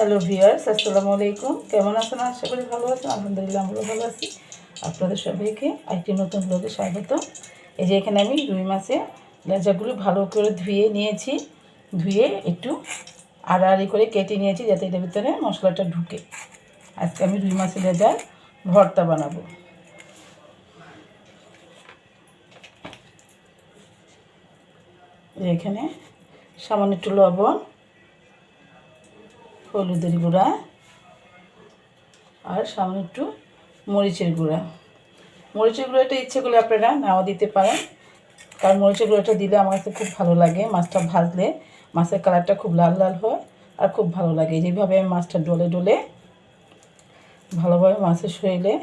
Hello viewers, আসসালামু আলাইকুম। কেমন আছেন? আশা করি ভালো আছেন। আলহামদুলিল্লাহ আমরা ভালো আছি। আপনাদের সবাইকে আরেকটি নতুন ব্লগে স্বাগত। এই যে এখানে আমি রুই মাছের লেজাগুলো ভালো করে ধুয়ে নিয়েছি। ধুয়ে একটু আড়াআড়ি করে কেটে নিয়েছি যাতে এটার ভিতরে মশলাটা ঢুকে। আজকে আমি রুই মাছের লেজার ভর্তা বানাবো। এখানে সামান্য একটু লবণ, হলুদের গুঁড়া আর সামান্য একটু মরিচের গুঁড়া। মরিচের গুঁড়োটা ইচ্ছে করলে আপনারা নাও দিতে পারেন, কারণ মরিচের গুঁড়োটা দিলে আমার কাছে খুব ভালো লাগে। মাছটা ভাজলে মাছের কালারটা খুব লাল লাল হয় আর খুব ভালো লাগে। যেভাবে আমি মাছটা ডলে ডলে ভালোভাবে মাছের শরীরে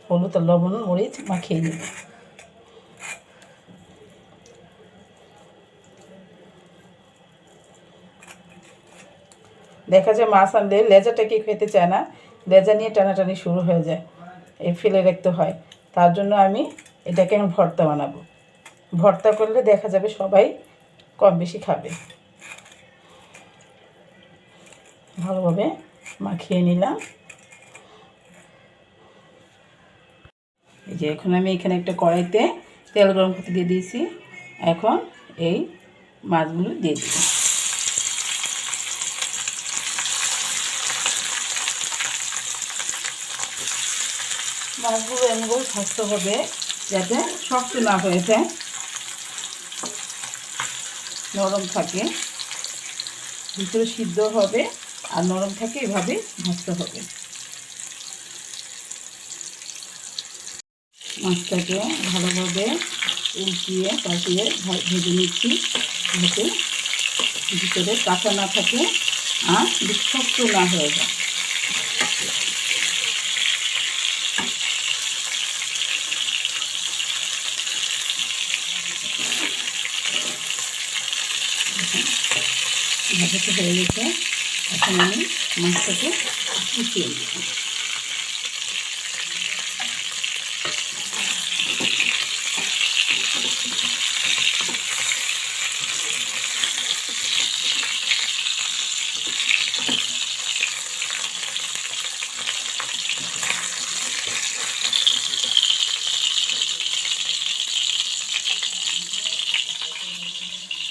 হলুদ আর লবণ মরিচ মাখিয়ে নিই। দেখা যায় মাছ আনলে লেজাটা কি খেতে চায় না, লেজা নিয়ে টানাটানি শুরু হয়ে যায়, এই ফেলে রাখতে হয়। তার জন্য আমি এটাকে এখন ভর্তা বানাবো। ভর্তা করলে দেখা যাবে সবাই কম বেশি খাবে। ভালোভাবে মাখিয়ে নিলাম। এই যে এখন আমি এখানে একটা কড়াইতে তেল গরম করতে দিয়ে দিয়েছি। এখন এই মাছগুলো দিয়ে দিই। মাছগুলো এমনভাবে ভাজতে হবে যাতে শক্ত না হয়ে যায়, নরম থাকে, ভিতরে সিদ্ধ হবে আর নরম থাকে। এভাবে ভাজতে হবে। মাছটাকে ভালোভাবে উল্টিয়ে পাল্টিয়ে ভেজে নিচ্ছি যাতে ভিতরে কাঁচা না থাকে আর শক্ত না হয়ে যায়। ভাজাটা হয়ে গেছে। এখন আমি মাছটাকে উঠিয়ে নিই।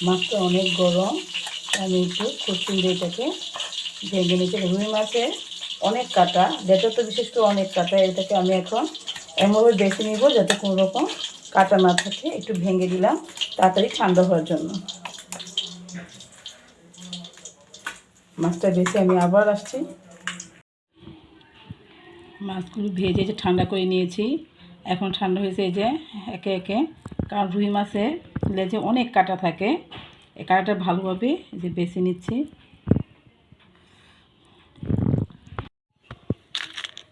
মাছটা অনেক গরম, আমি একটু খুরচুন দিয়ে এটাকে ভেঙে নিতে। রুই মাছের অনেক কাটা, লেজা তো বিশেষ করে অনেক কাটা। এটাকে আমি এখন এমনভাবে বেছে নিব যাতে কোনো রকম কাটা না থাকে। একটু ভেঙে দিলাম তাড়াতাড়ি ঠান্ডা হওয়ার জন্য। মাছটা বেছে আমি আবার আসছি। মাছগুলো ভেজে যে ঠান্ডা করে নিয়েছি। এখন ঠান্ডা হয়েছে এই যে একে একে, কারণ রুই মাছের লেজে অনেক কাটা থাকে। এই কাটাটা ভালোভাবে যে বেছে নিচ্ছি।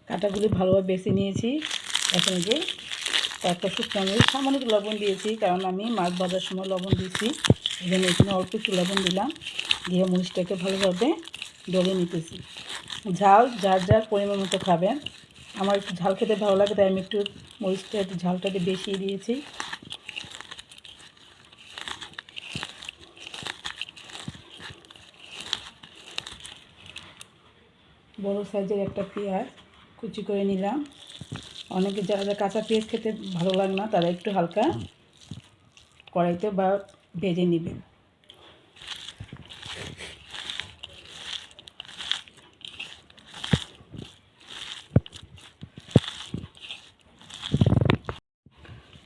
কাটাগুলি ভালোভাবে বেছে নিয়েছি। এখন যে একটা শুকনো মরিচ সামান্য একটু লবণ দিয়েছি, কারণ আমি মাছ ভাজার সময় লবণ দিয়েছি। এই জন্য এখানে অল্প একটু লবণ দিলাম, দিয়ে মরিচটাকে ভালোভাবে ডলে নিতেছি। ঝাল যার যার পরিমাণ মতো খাবেন। আমার একটু ঝাল খেতে ভালো লাগে, তাই আমি একটু মরিচটা একটু ঝালটা একটু বেশি দিয়েছি। বড় সাইজের একটা পেঁয়াজ কুচি করে নিলাম। অনেকে যারা কাঁচা পেঁয়াজ খেতে ভালো লাগে না, তারা একটু হালকা কড়াইতে বা ভেজে নেবেন।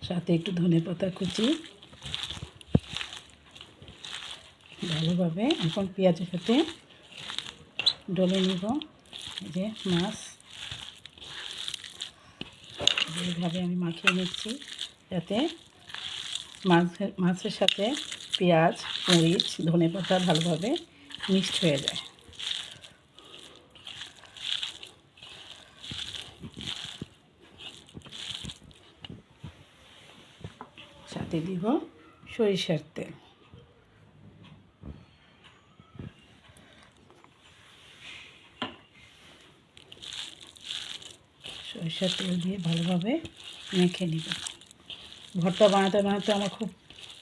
সাথে একটু ধনেপাতা কুচি। ভালোভাবে এখন পেঁয়াজের সাথে ডলে নিব। এই যে মাছ এইভাবে আমি মাখিয়ে নিচ্ছি যাতে মাছের সাথে পেঁয়াজ, মরিচ, ধনেপাতা ভালোভাবে মিক্সড হয়ে যায়। সাথে দিব সরিষার তেল। সরিষার তেল দিয়ে ভালোভাবে মেখে নিব। ভর্তা বানাতে বানাতে আমার খুব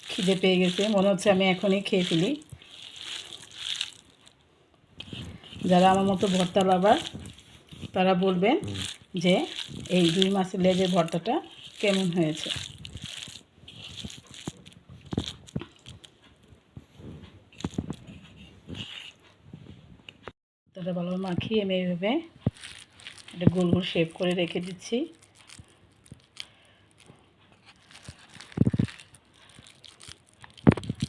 খিদে পেয়ে গেছে, মনে হচ্ছে আমি এখনই খেয়ে ফেলি। যারা আমার মতো ভর্তা লাভার তারা বলবেন যে এই রুই মাছের লেজের ভর্তাটা কেমন হয়েছে। ভর্তাটা ভালোভাবে মাখিয়ে আমি এইভাবে এটা গোল গোল শেপ করে রেখে দিচ্ছি।